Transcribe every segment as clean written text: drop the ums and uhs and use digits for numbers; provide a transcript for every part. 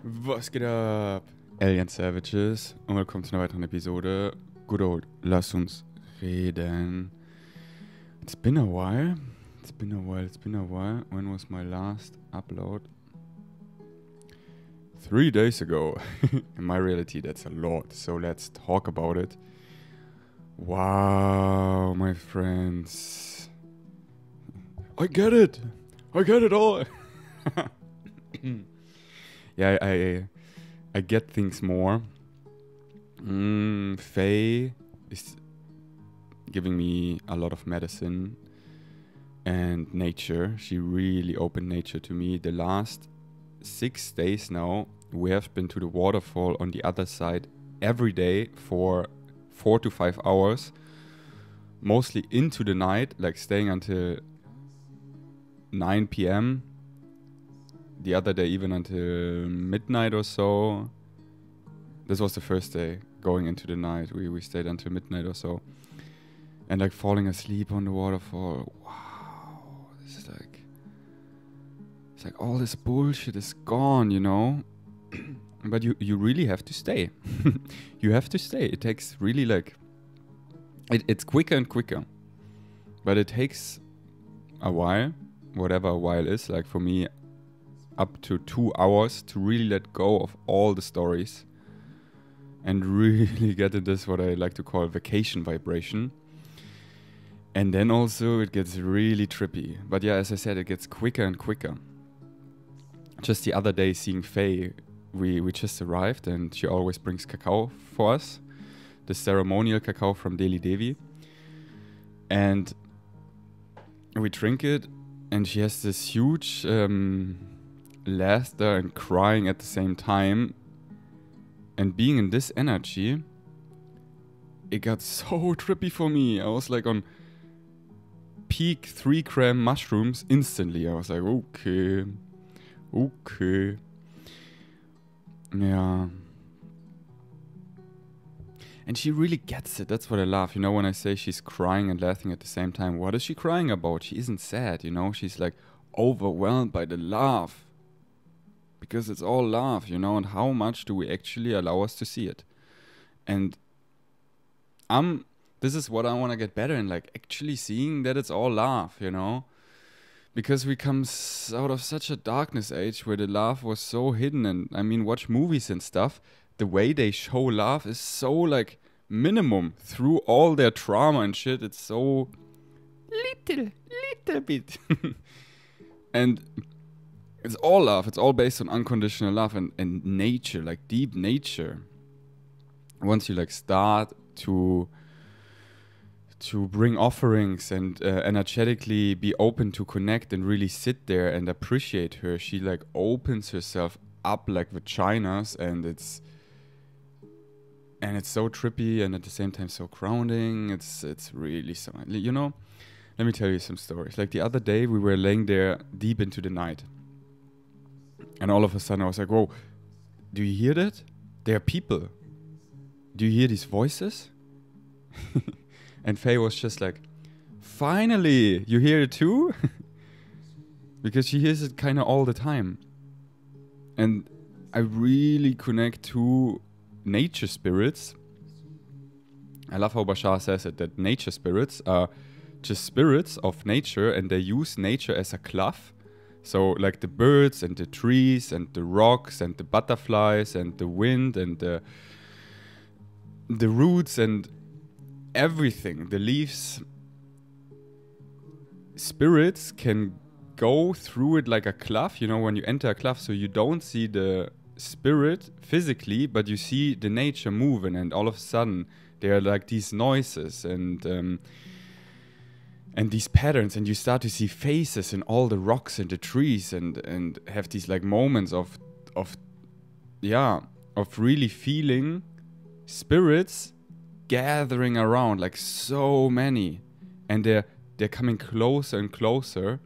Was geht ab? Alien Savages und willkommen zu einer weiteren Episode. Good old, lass uns reden. It's been a while. When was my last upload? 3 days ago. In my reality, that's a lot. So let's talk about it. Wow, my friends. I get it all. Yeah, I get things more. Faye is giving me a lot of medicine and nature. She really opened nature to me. The last 6 days now, we have been to the waterfall on the other side every day for 4 to 5 hours, mostly into the night, like staying until 9 p.m. The other day even until midnight or so. This was the first day, going into the night. We stayed until midnight or so. And like falling asleep on the waterfall. Wow. It's like all this bullshit is gone, you know? But you really have to stay. You have to stay. It takes really like... It's quicker and quicker. But it takes a while. Whatever a while is. Like for me, up to 2 hours to really let go of all the stories. And really get into this, what I like to call vacation vibration. And then also it gets really trippy. But yeah, as I said, it gets quicker and quicker. Just the other day seeing Faye, we just arrived and she always brings cacao for us. The ceremonial cacao from Delhi Devi. And we drink it and she has this huge laughter and crying at the same time. And being in this energy, it got so trippy for me. I was like on peak 3-gram mushrooms instantly. I was like, okay. Yeah. And she really gets it. That's what I love. You know, when I say she's crying and laughing at the same time, what is she crying about? She isn't sad, you know? She's like overwhelmed by the love. Because it's all love, you know? And how much do we actually allow us to see it? And this is what I want to get better in, like actually seeing that it's all love, you know? Because we come out of such a darkness age where the love was so hidden. And I mean, watch movies and stuff. The way they show love is so like minimum through all their trauma and shit. It's so little bit. And it's all love. It's all based on unconditional love and nature, like deep nature. Once you like start to bring offerings and energetically be open to connect and really sit there and appreciate her, she like opens herself up like vaginas, and it's so trippy and at the same time so grounding. It's really so, you know. Let me tell you some stories. Like the other day we were laying there deep into the night, and all of a sudden I was like, whoa, do you hear that? There are people. Do you hear these voices? And Faye was just like, finally, you hear it too? Because she hears it kind of all the time. And I really connect to nature spirits. I love how Bashar says it, that nature spirits are just spirits of nature, and they use nature as a cloth. So like the birds and the trees and the rocks and the butterflies and the wind and the roots and everything, the leaves, spirits can go through it like a cloth, you know, when you enter a cloth, so you don't see the spirit physically, but you see the nature moving, and all of a sudden there are like these noises and these patterns, and you start to see faces in all the rocks and the trees, and have these like moments of really feeling spirits gathering around, like so many, and they're coming closer and closer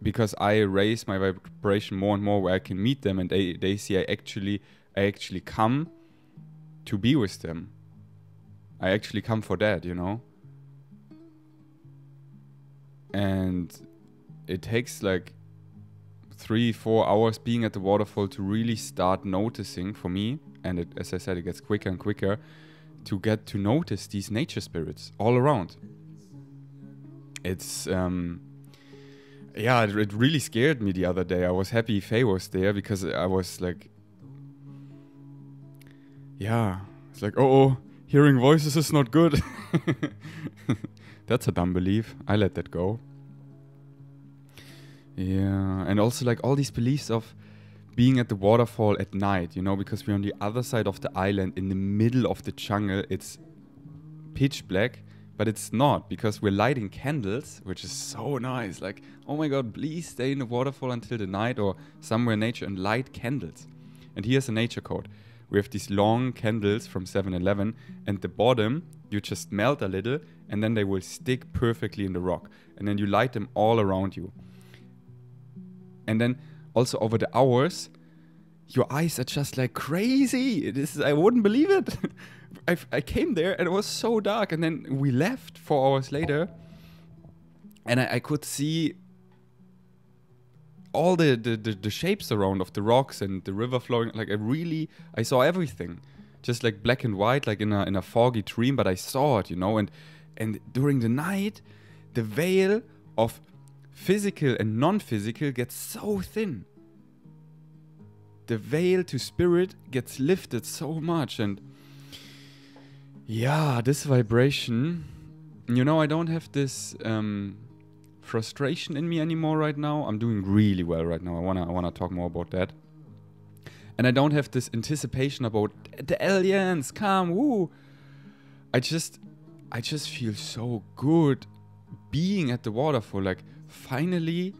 because I raise my vibration more and more where I can meet them, and they see I actually come to be with them. I actually come for that, you know. And it takes like 3-4 hours being at the waterfall to really start noticing for me. And it, as I said, it gets quicker and quicker to get to notice these nature spirits all around. It's, yeah, it really scared me the other day. I was happy Faye was there because I was like, yeah, it's like, oh, hearing voices is not good. That's a dumb belief. I let that go. Yeah, and also like all these beliefs of being at the waterfall at night, you know, because we're on the other side of the island in the middle of the jungle. It's pitch black, but it's not, because we're lighting candles, which is so nice. Like, oh my god, please stay in the waterfall until the night or somewhere in nature and light candles. And here's a nature code. We have these long candles from 7-Eleven, and the bottom you just melt a little and then they will stick perfectly in the rock. And then you light them all around you. And then also over the hours, your eyes are just like crazy. I wouldn't believe it. I came there and it was so dark, and then we left 4 hours later, and I could see all the shapes around of the rocks and the river flowing. Like I saw everything, just like black and white, like in a foggy dream. But I saw it, you know. And during the night, the veil of physical and non-physical gets so thin. The veil to spirit gets lifted so much. And yeah, this vibration, you know, I don't have this frustration in me anymore right now. I'm doing really well right now. I wanna talk more about that. And I don't have this anticipation about the aliens, come, woo. I just feel so good being at the waterfall, like finally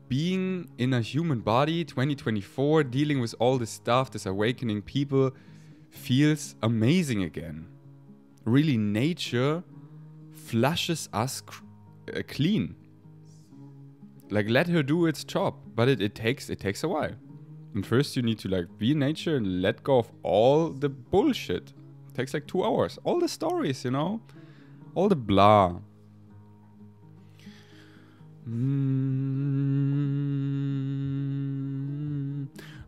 being in a human body, 2024, dealing with all this stuff, this awakening people, feels amazing again. Really, nature flushes us clean. Like, let her do its job, but it takes a while. And first you need to like be in nature and let go of all the bullshit. It takes like 2 hours. All the stories, you know, all the blah.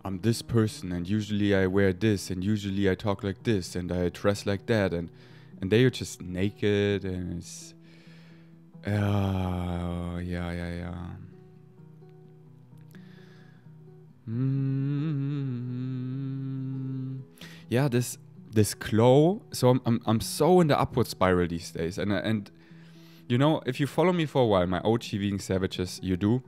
I'm this person, and usually I wear this, and usually I talk like this, and I dress like that, and they are just naked, and it's yeah. Yeah, this glow. So I'm so in the upward spiral these days, and you know, if you follow me for a while, my OG Vegan Savages, you do.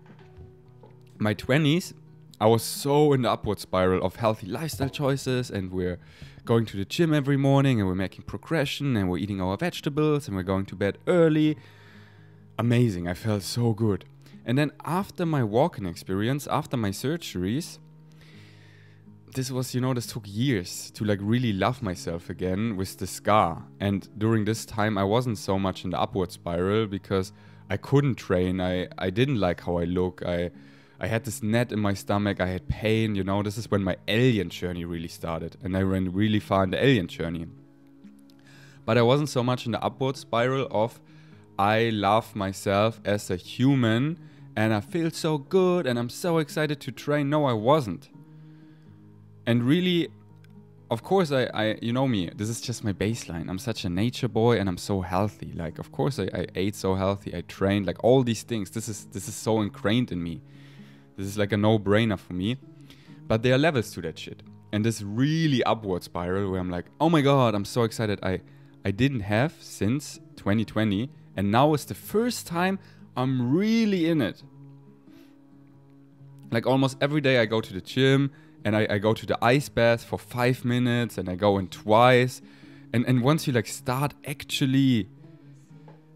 My 20s, I was so in the upward spiral of healthy lifestyle choices, and we're going to the gym every morning, and we're making progression, and we're eating our vegetables, and we're going to bed early. Amazing, I felt so good. And then after my walking experience, after my surgeries, this took years to like really love myself again with the scar. And during this time, I wasn't so much in the upward spiral because I couldn't train. I didn't like how I look. I had this net in my stomach. I had pain, you know. This is when my alien journey really started. And I ran really far in the alien journey. But I wasn't so much in the upward spiral of I love myself as a human and I feel so good and I'm so excited to train. No, I wasn't. And really, of course, I you know me, this is just my baseline. I'm such a nature boy and I'm so healthy. Like, of course, I ate so healthy. I trained, like all these things. This is so ingrained in me. This is like a no-brainer for me. But there are levels to that shit. And this really upward spiral where I'm like, oh my God, I'm so excited. I didn't have since 2020. And now it's the first time I'm really in it. Like almost every day I go to the gym. And I go to the ice bath for 5 minutes, and I go in twice. And once you like start actually,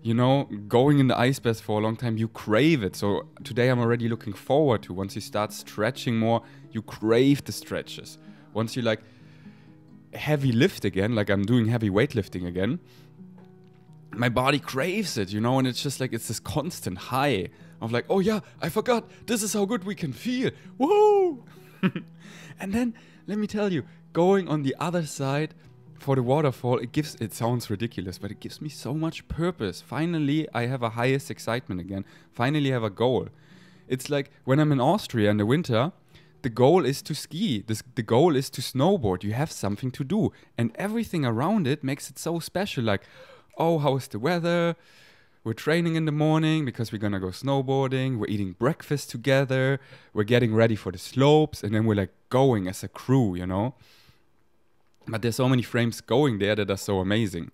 you know, going in the ice bath for a long time, you crave it. So today I'm already looking forward to, once you start stretching more, you crave the stretches. Once you like heavy lift again, like I'm doing heavy weightlifting again, my body craves it, you know, and it's just like, it's this constant high of like, oh yeah, I forgot, this is how good we can feel. Woo! And then, let me tell you, going on the other side for the waterfall, it sounds ridiculous, but it gives me so much purpose. Finally, I have a highest excitement again. Finally, I have a goal. It's like when I'm in Austria in the winter, the goal is to ski. The goal is to snowboard. You have something to do. And everything around it makes it so special. Like, oh, how is the weather? We're training in the morning because we're gonna go snowboarding. We're eating breakfast together. We're getting ready for the slopes. And then we're like going as a crew, you know? But there's so many frames going there that are so amazing.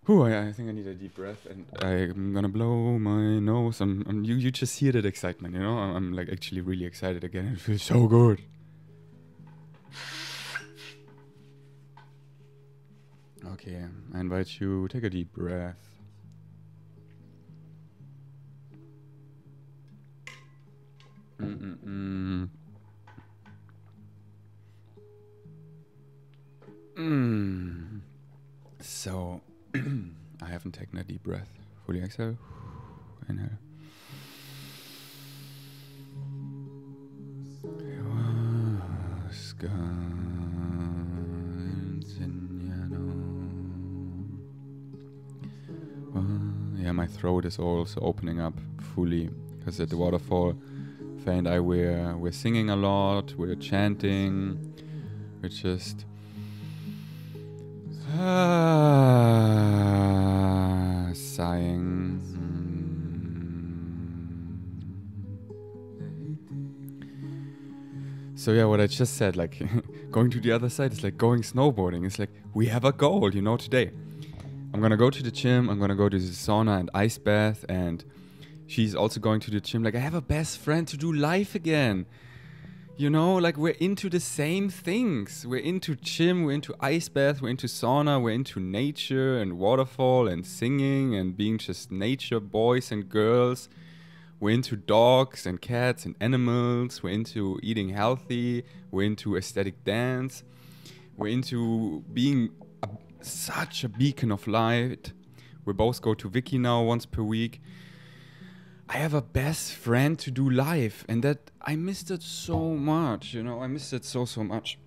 Whew, I think I need a deep breath, and I'm gonna blow my nose. You just hear that excitement, you know? I'm like actually really excited again. It feels so good. Okay, I invite you, take a deep breath. So, I haven't taken a deep breath. Fully exhale. Inhale. Yeah, my throat is also opening up fully because at the waterfall, Faye and I we're singing a lot, we're chanting, we're just sighing. So yeah, what I just said, like going to the other side is like going snowboarding. It's like we have a goal, you know, today. I'm gonna go to the gym, I'm gonna go to the sauna and ice bath, and she's also going to the gym. Like, I have a best friend to do life again. You know, like we're into the same things. We're into gym, we're into ice bath, we're into sauna, we're into nature and waterfall and singing and being just nature boys and girls. We're into dogs and cats and animals. We're into eating healthy. We're into aesthetic dance. We're into being such a beacon of light. We both go to Vicky now once per week. I have a best friend to do life, and that I missed it so much, you know. I missed it so much.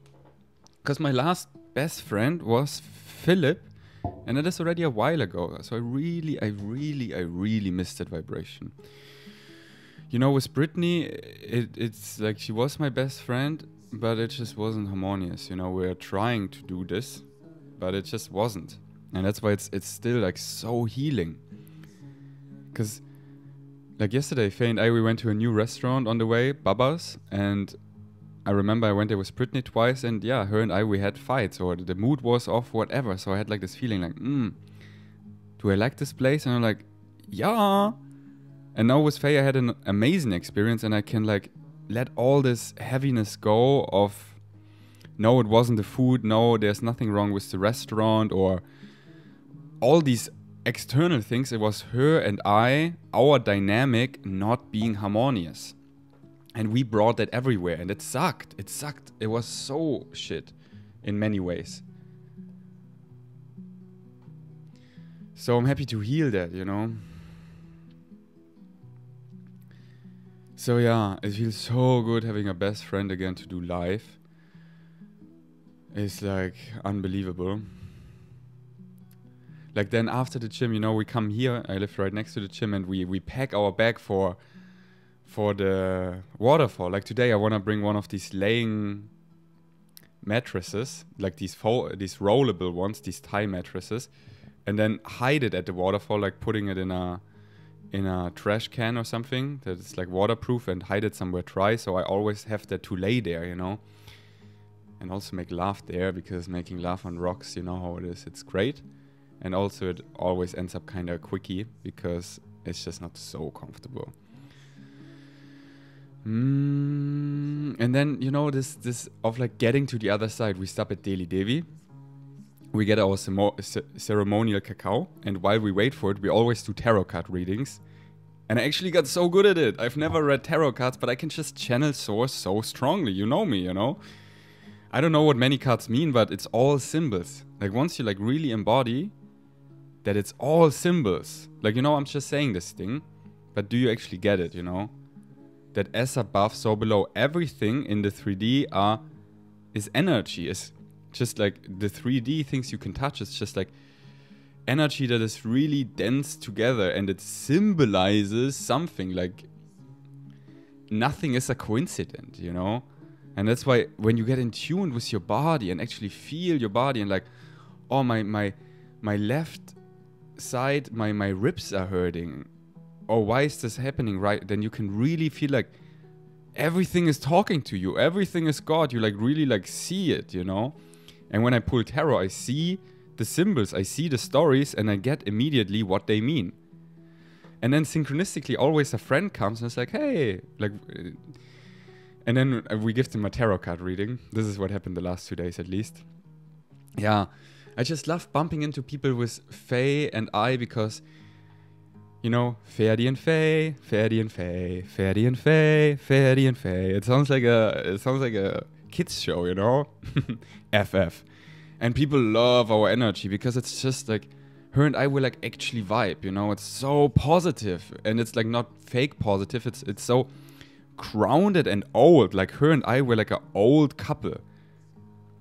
Because my last best friend was Philip, and that is already a while ago. So I really missed that vibration. You know, with Brittany, it's like she was my best friend, but it just wasn't harmonious. You know, we're trying to do this, but it just wasn't. And that's why it's still like so healing. Because like yesterday, Faye and I, we went to a new restaurant on the way, Baba's, and I remember I went there with Brittany twice, and yeah, her and I, we had fights, or the mood was off, whatever. So I had like this feeling like, do I like this place? And I'm like, yeah. And now with Faye, I had an amazing experience, and I can like let all this heaviness go of, no, it wasn't the food, no, there's nothing wrong with the restaurant, or all these external things. It was her and I, our dynamic not being harmonious. And we brought that everywhere, and it sucked. It sucked. It was so shit in many ways. So I'm happy to heal that, you know. So yeah, it feels so good having a best friend again to do live. It's like unbelievable. Like then after the gym, you know, we come here. I live right next to the gym, and we pack our bag for the waterfall. Like today, I want to bring one of these laying mattresses, like these rollable ones, these Thai mattresses, and then hide it at the waterfall, like putting it in a trash can or something that is like waterproof, and hide it somewhere dry. So I always have that to lay there, you know, and also make love there, because making love on rocks, you know how it is. It's great. And also it always ends up kind of quickie because it's just not so comfortable. And then, you know, this of like getting to the other side, we stop at Delhi Devi. We get our ceremonial cacao, and while we wait for it, we always do tarot card readings. And I actually got so good at it. I've never read tarot cards, but I can just channel source so strongly. You know me, you know? I don't know what many cards mean, but it's all symbols. Like once you like really embody that it's all symbols. Like, you know, I'm just saying this thing, but do you actually get it, you know? That as above, so below, everything in the 3D is energy. Is just like the 3D things you can touch. It's just like energy that is really dense together, and it symbolizes something. Like nothing is a coincidence, you know? And that's why when you get in tune with your body and actually feel your body and like, oh, my left side, my ribs are hurting. Or why is this happening, right? Then you can really feel like everything is talking to you. Everything is God. You like really like see it, you know? And when I pull tarot, I see the symbols, I see the stories, and I get immediately what they mean. And then synchronistically, always a friend comes and it's like, hey, like, and then we give them a tarot card reading. This is what happened the last 2 days at least. Yeah, I just love bumping into people with Faye and I because, you know, Ferdi and Faye, Ferdi and Faye, Ferdi and Faye, Ferdi and Faye. It sounds like a kids show, you know? FF. And people love our energy because it's just like, her and I will like actually vibe, you know? It's so positive and it's like not fake positive. It's so grounded and old. Like her and I were like an old couple.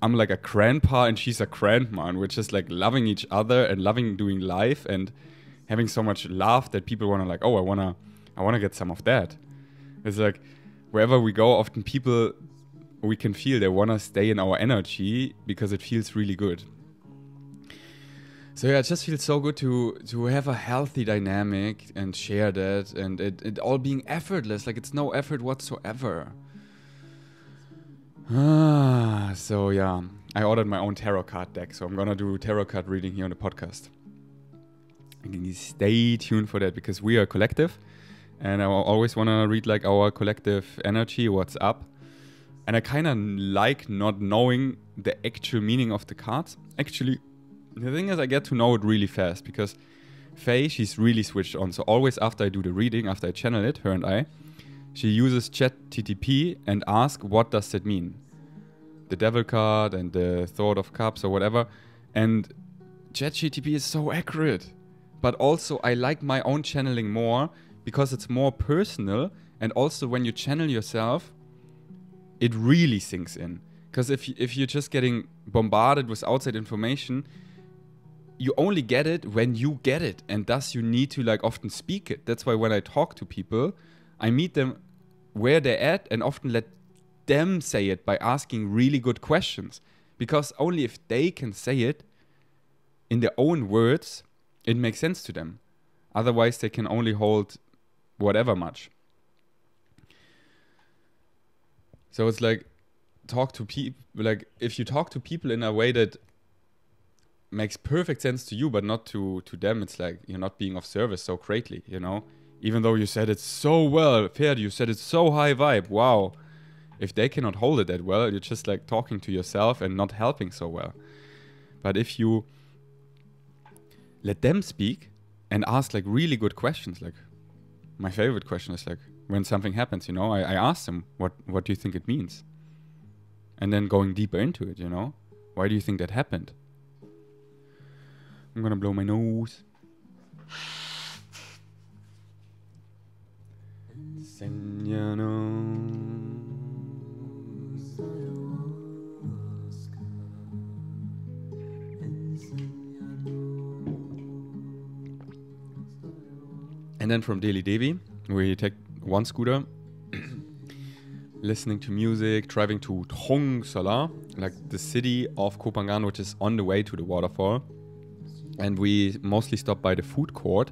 I'm like a grandpa and she's a grandma, and we're just like loving each other and loving doing life and having so much love that people want to like, oh, I wanna get some of that. It's like wherever we go, often people, we can feel they want to stay in our energy because it feels really good. So yeah, it just feels so good to have a healthy dynamic and share that, and it all being effortless, like it's no effort whatsoever. So yeah, I ordered my own tarot card deck, so I'm gonna do tarot card reading here on the podcast. Stay tuned for that because we are a collective, and I always want to read like our collective energy, what's up. And I kind of like not knowing the actual meaning of the cards. Actually, the thing is I get to know it really fast because Faye, she's really switched on. So always after I do the reading, after I channel it, her and I, she uses ChatGPT and asks, what does that mean? The Devil card and the Thought of Cups or whatever. And ChatGPT is so accurate. But also I like my own channeling more because it's more personal. And also when you channel yourself, it really sinks in. Because if you're just getting bombarded with outside information, you only get it when you get it. And thus you need to like often speak it. That's why when I talk to people, I meet them where they're at and often let them say it by asking really good questions. Because only if they can say it in their own words, it makes sense to them. Otherwise, they can only hold whatever much. So it's like, talk to people, like if you talk to people in a way that makes perfect sense to you, but not to them, it's like you're not being of service so greatly, you know? Even though you said it so well, Ferdi, you said it so high vibe, wow. If they cannot hold it that well, you're just like talking to yourself and not helping so well. But if you let them speak and ask like really good questions, like my favorite question is like when something happens, you know, I ask them, what do you think it means? And then going deeper into it, you know, why do you think that happened? I'm gonna blow my nose. And then from Delhi Devi, we take one scooter, listening to music, driving to Dharamsala, like the city of Kopangan, which is on the way to the waterfall. And we mostly stop by the food court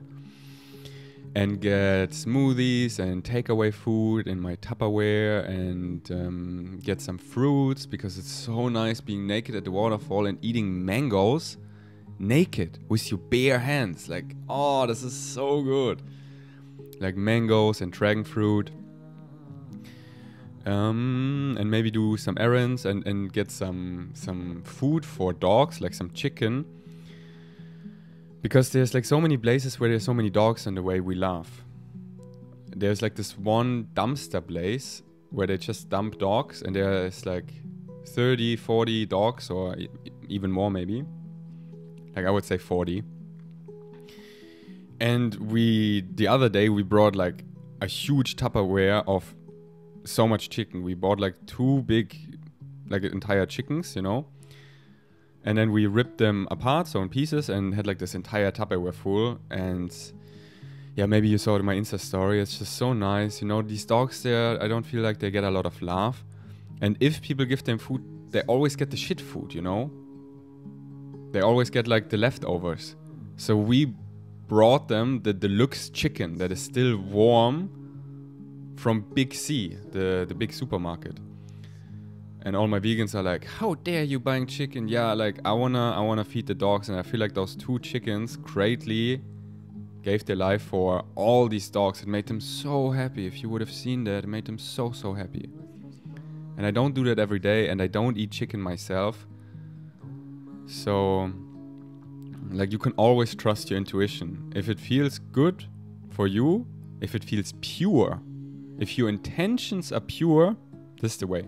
and get smoothies and takeaway food in my Tupperware and get some fruits because it's so nice being naked at the waterfall and eating mangoes naked with your bare hands. Like, oh, this is so good. Like mangoes and dragon fruit. And maybe do some errands and get some food for dogs, like some chicken. Because there's like so many places where there's so many dogs in the way we laugh. There's like this one dumpster place where they just dump dogs and there's like 30, 40 dogs or even more maybe. Like I would say 40. And the other day we brought like a huge Tupperware of so much chicken. We bought like 2 big, like entire chickens, you know. And then we ripped them apart, so in pieces, and had like this entire Tupperware full. And yeah, maybe you saw it in my Insta story. It's just so nice. You know, these dogs there, I don't feel like they get a lot of love. And if people give them food, they always get the shit food, you know? They always get like the leftovers. So we brought them the deluxe chicken that is still warm from Big C, the big supermarket. And all my vegans are like, how dare you buying chicken? Yeah, like I wanna feed the dogs, and I feel like those 2 chickens greatly gave their life for all these dogs. It made them so happy. If you would have seen that, it made them so happy. And I don't do that every day, and I don't eat chicken myself. So, like, you can always trust your intuition. If it feels good for you, if it feels pure, if your intentions are pure, this is the way.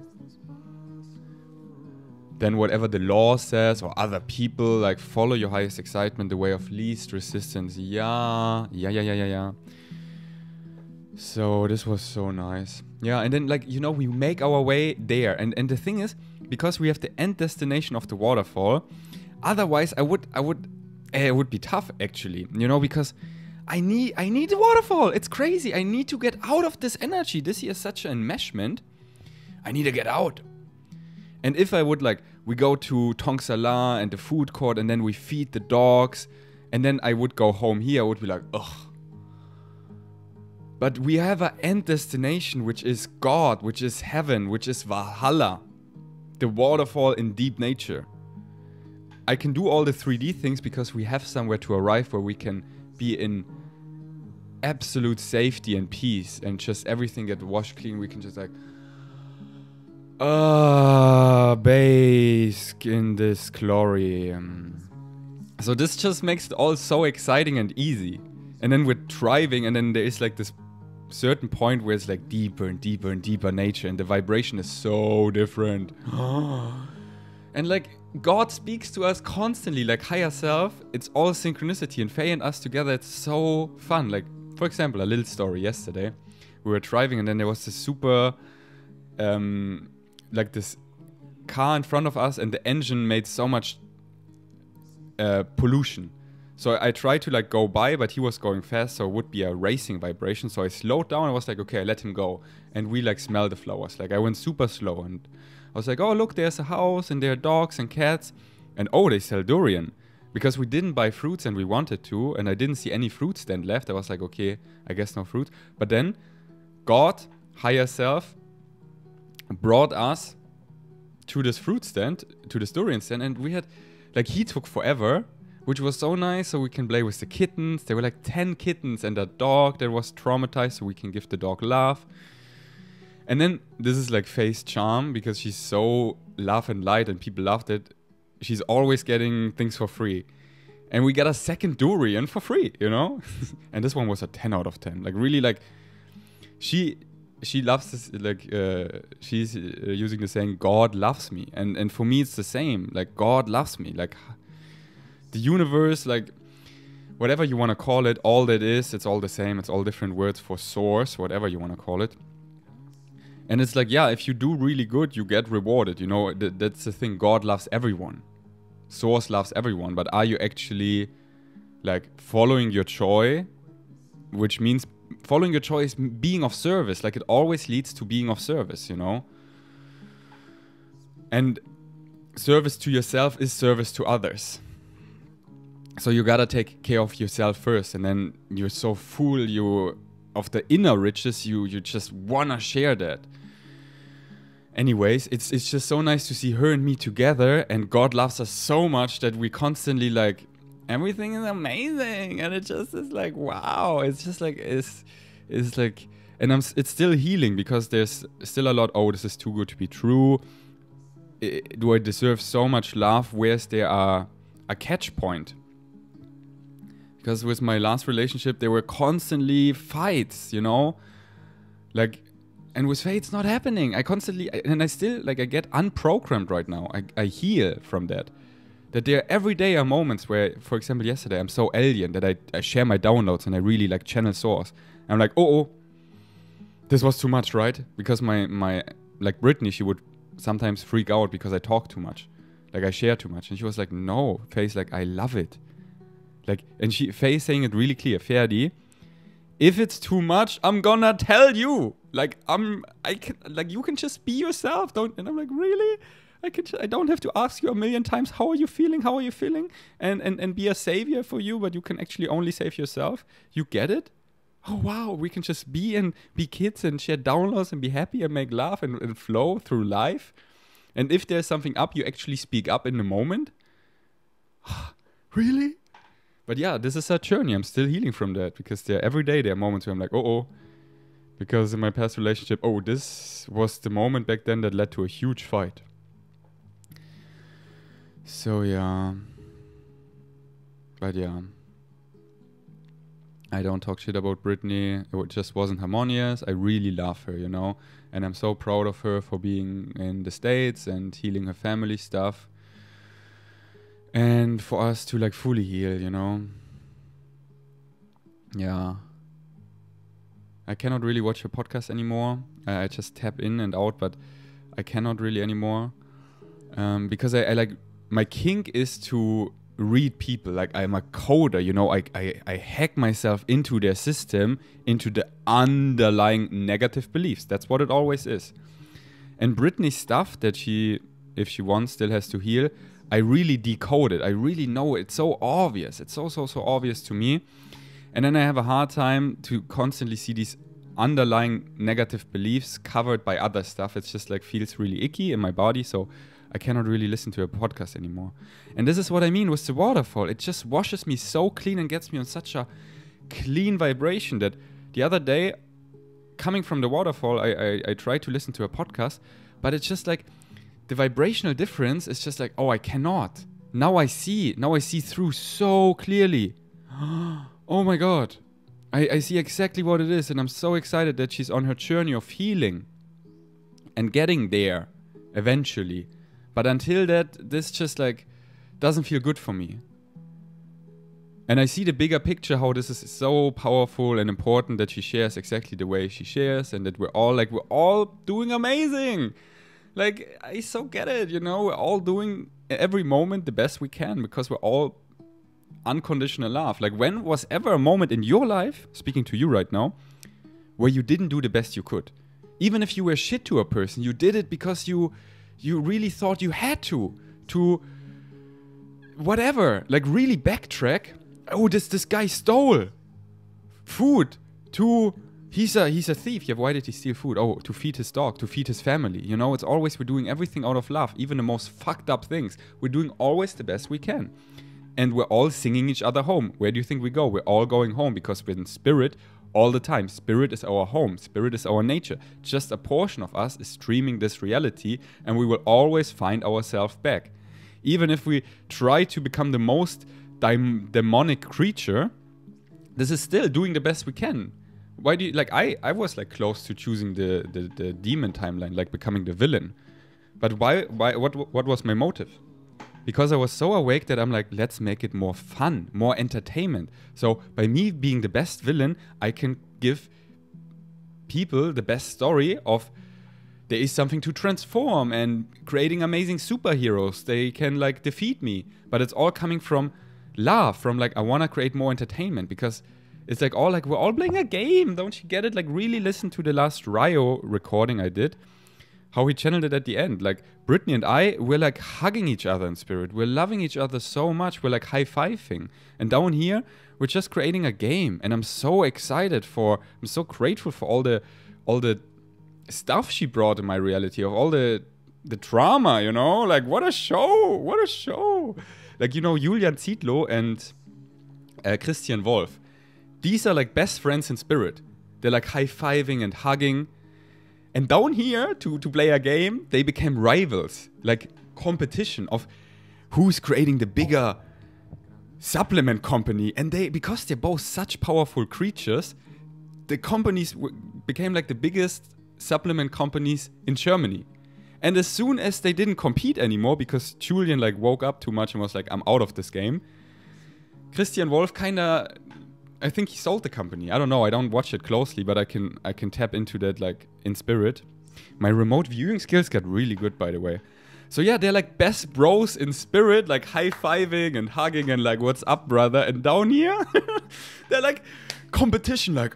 Then whatever the law says or other people, like, follow your highest excitement, the way of least resistance. Yeah. So this was so nice. Yeah, and then, like, you know, we make our way there. And the thing is, because we have the end destination of the waterfall, otherwise it would be tough, actually. You know, because I need the waterfall. It's crazy. I need to get out of this energy. This here is such an enmeshment. I need to get out. And if I would, like, we go to Tong Sala and the food court, and then we feed the dogs, and then I would go home here, I would be like, ugh. But we have an end destination, which is God, which is heaven, which is Valhalla, the waterfall in deep nature. I can do all the 3D things because we have somewhere to arrive where we can be in absolute safety and peace, and just everything get washed clean. We can just like, bask in this glory. So this just makes it all so exciting and easy. And then we're driving, and then there is like this certain point where it's like deeper and deeper and deeper nature, and the vibration is so different. And like God speaks to us constantly, like higher self. It's all synchronicity, and Faye and us together, it's so fun. Like, for example, a little story yesterday. We were driving, and then there was this super like this car in front of us, and the engine made so much pollution. So I tried to like go by, but he was going fast, so it would be a racing vibration. So I slowed down. I was like, okay, I let him go. And we like smell the flowers. Like I went super slow, and I was like, oh look, there's a house, and there are dogs and cats, and oh, they sell durian. Because we didn't buy fruits and we wanted to, and I didn't see any fruit stand left. I was like, okay, I guess no fruit. But then God, higher self, brought us to this fruit stand, to this durian stand, and we had, like, he took forever, which was so nice, so we can play with the kittens. There were like 10 kittens and a dog that was traumatized, so we can give the dog love. And then, this is like Faye's charm, because she's so love and light and people loved it. She's always getting things for free. And we got a second durian for free, you know? And this one was a 10 out of 10. Like, really, like, she loves this, like, she's using the saying, God loves me. And for me, it's the same. Like, God loves me. Like, the universe, like, whatever you want to call it, all that is, it's all the same. It's all different words for source, whatever you want to call it. And it's like, yeah, if you do really good, you get rewarded. You know, that's the thing. God loves everyone. Source loves everyone. But are you actually, like, following your joy? Which means following your joy is being of service. Like, it always leads to being of service, you know? And service to yourself is service to others. So you gotta take care of yourself first. And then you're so full of the inner riches, you just wanna share that. Anyways, it's just so nice to see her and me together, and God loves us so much that we constantly, like, everything is amazing, and it just is like, wow. It's just like, it's like, and it's still healing, because there's still a lot, oh, this is too good to be true. Do I deserve so much love? Where's there a catch point? Because with my last relationship, there were constantly fights, you know? Like, and with Faye, it's not happening. I still, like, I get unprogrammed right now. I heal from that. That there every day are moments where, for example, yesterday, I'm so alien that I share my downloads and I really, like, channel source. And I'm like, oh, this was too much, right? Because my like, Brittany, she would sometimes freak out because I talk too much. Like, I share too much. And she was like, no. Faye's like, I love it. Like, and Faye saying it really clear. Ferdi, If it's too much, I'm gonna tell you. Like you can just be yourself. And I'm like, really? I don't have to ask you a million times, how are you feeling? How are you feeling? And be a savior for you, but you can actually only save yourself. You get it? Oh wow, we can just be kids and share downloads and be happy and make laugh and flow through life. And if there's something up, you actually speak up in the moment. Really? But yeah, this is a journey. I'm still healing from that, because every day there are moments where I'm like, oh, because in my past relationship, this was the moment back then that led to a huge fight. So yeah. But yeah. I don't talk shit about Britney. It just wasn't harmonious. I really love her, you know. And I'm so proud of her for being in the States and healing her family stuff. And for us to like fully heal, you know. Yeah. I cannot really watch her podcast anymore. I just tap in and out, but I cannot really anymore. Because I like, my kink is to read people. Like, I'm a coder, you know. I hack myself into their system, into the underlying negative beliefs. That's what it always is. And Britney's stuff that she, if she wants, still has to heal, I really decode it. I really know it. It's so obvious. It's so obvious to me. And then I have a hard time to constantly see these underlying negative beliefs covered by other stuff. It's just like feels really icky in my body. So I cannot really listen to a podcast anymore. And this is what I mean with the waterfall. It just washes me so clean and gets me on such a clean vibration that the other day, coming from the waterfall, I tried to listen to a podcast, but it's just like, the vibrational difference is just like, oh, I cannot. Now I see through so clearly. Oh my God. I see exactly what it is, and I'm so excited that she's on her journey of healing and getting there eventually. But until that, this just like doesn't feel good for me. And I see the bigger picture, how this is so powerful and important that she shares exactly the way she shares, and that we're all doing amazing. Like, I so get it, you know, we're all doing every moment the best we can, because we're all unconditional love. Like, when was ever a moment in your life, speaking to you right now, where you didn't do the best you could? Even if you were shit to a person, you did it because you really thought you had to whatever, like really backtrack. Oh, this guy stole food to... He's a thief. Yeah, why did he steal food? Oh, to feed his dog, to feed his family. You know, it's always we're doing everything out of love, even the most fucked up things. We're doing always the best we can. And we're all singing each other home. Where do you think we go? We're all going home, because we're in spirit all the time. Spirit is our home. Spirit is our nature. Just a portion of us is streaming this reality, and we will always find ourselves back. Even if we try to become the most demonic creature, this is still doing the best we can. Why do you, like, I was like close to choosing the demon timeline, like becoming the villain. But what was my motive? Because I was so awake that I'm like, let's make it more fun, more entertainment. So by me being the best villain, I can give people the best story of there is something to transform, and creating amazing superheroes. They can like defeat me. But it's all coming from love, from like, I want to create more entertainment, because it's like all like, we're all playing a game. Don't you get it? Like, really listen to the last Rio recording I did. How he channeled it at the end. Like, Britney and I, we're like hugging each other in spirit. We're loving each other so much. We're like high-fiving. And down here, we're just creating a game. And I'm so excited I'm so grateful for all the stuff she brought in my reality, of all the drama, you know? Like, what a show! What a show! Like, you know, Julian Zietlow and Christian Wolf. These are like best friends in spirit. They're like high-fiving and hugging. And down here, to play a game, they became rivals. Like competition of who's creating the bigger supplement company. And because they're both such powerful creatures, the companies became like the biggest supplement companies in Germany. And as soon as they didn't compete anymore, because Julian like woke up too much and was like, I'm out of this game, Christian Wolf kinda... I think he sold the company. I don't know. I don't watch it closely, but I can tap into that like in spirit. My remote viewing skills got really good, by the way. So yeah, they're like best bros in spirit, like high-fiving and hugging and like, what's up, brother? And down here, they're like competition, like,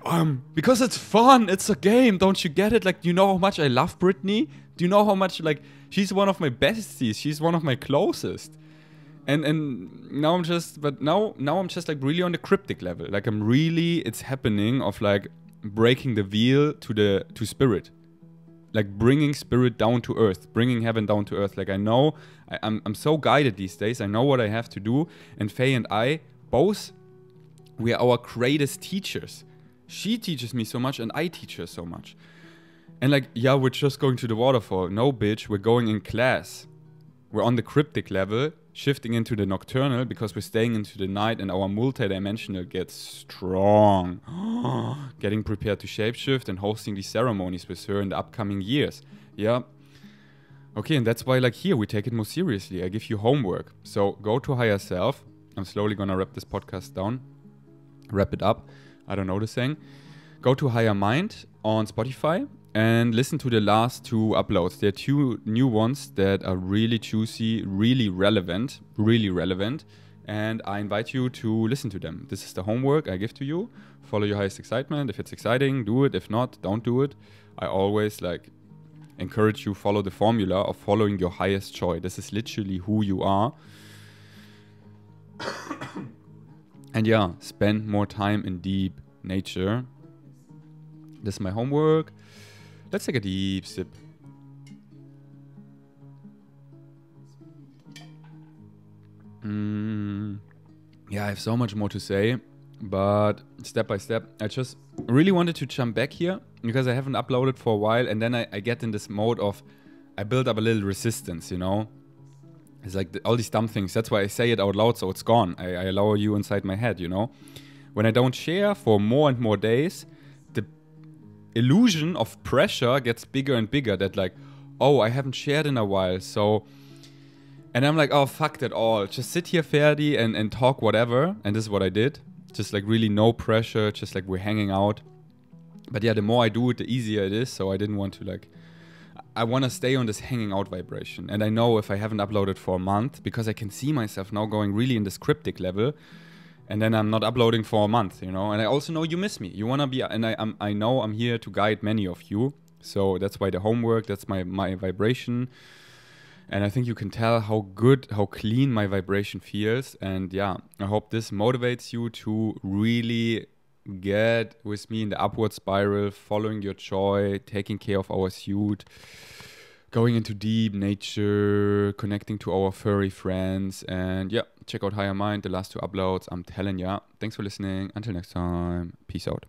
because it's fun, it's a game, don't you get it? Like, you know how much I love Britney? Do you know how much, like, she's one of my besties, she's one of my closest. And now I'm just, but now I'm just like really on the cryptic level. Like I'm really, it's happening of like breaking the veil to spirit. Like bringing spirit down to earth, bringing heaven down to earth. Like I know, I'm so guided these days. I know what I have to do. And Faye and I, both, we are our greatest teachers. She teaches me so much and I teach her so much. And like, yeah, we're just going to the waterfall. No, bitch, we're going in class. We're on the cryptic level, shifting into the nocturnal because we're staying into the night and our multidimensional gets strong. Getting prepared to shapeshift and hosting these ceremonies with her in the upcoming years. Yeah. Okay, and that's why like here we take it more seriously. I give you homework. So go to higher self. I'm slowly gonna wrap this podcast down. Wrap it up. I don't know the saying. Go to Higher Mind on Spotify and listen to the last 2 uploads. There are 2 new ones that are really juicy, really relevant, and I invite you to listen to them. This is the homework I give to you. Follow your highest excitement. If it's exciting, do it. If not, don't do it. I always like encourage you follow the formula of following your highest joy. This is literally who you are. And yeah, spend more time in deep nature. This is my homework. Let's take a deep sip. Yeah, I have so much more to say, but step by step, I just really wanted to jump back here because I haven't uploaded for a while, and then I get in this mode of, I build up a little resistance, you know? It's like all these dumb things. That's why I say it out loud, so it's gone. I allow you inside my head, you know? When I don't share for more and more days, the illusion of pressure gets bigger and bigger, that like, oh, I haven't shared in a while, so... And I'm like, oh, fuck that all. Just sit here, Ferdi, and talk whatever. And this is what I did. Just like really no pressure, just like we're hanging out. But yeah, the more I do it, the easier it is. So I didn't want to like... I want to stay on this hanging out vibration. And I know if I haven't uploaded for a month, because I can see myself now going really in this cryptic level, and then I'm not uploading for a month, you know. And I also know you miss me. You want to be... And I know I'm here to guide many of you. So that's why the homework, that's my vibration. And I think you can tell how good, how clean my vibration feels. And yeah, I hope this motivates you to really get with me in the upward spiral, following your joy, taking care of our suit, going into deep nature, connecting to our furry friends. And yeah, check out Higher Mind, the last 2 uploads. I'm telling ya. Thanks for listening. Until next time. Peace out.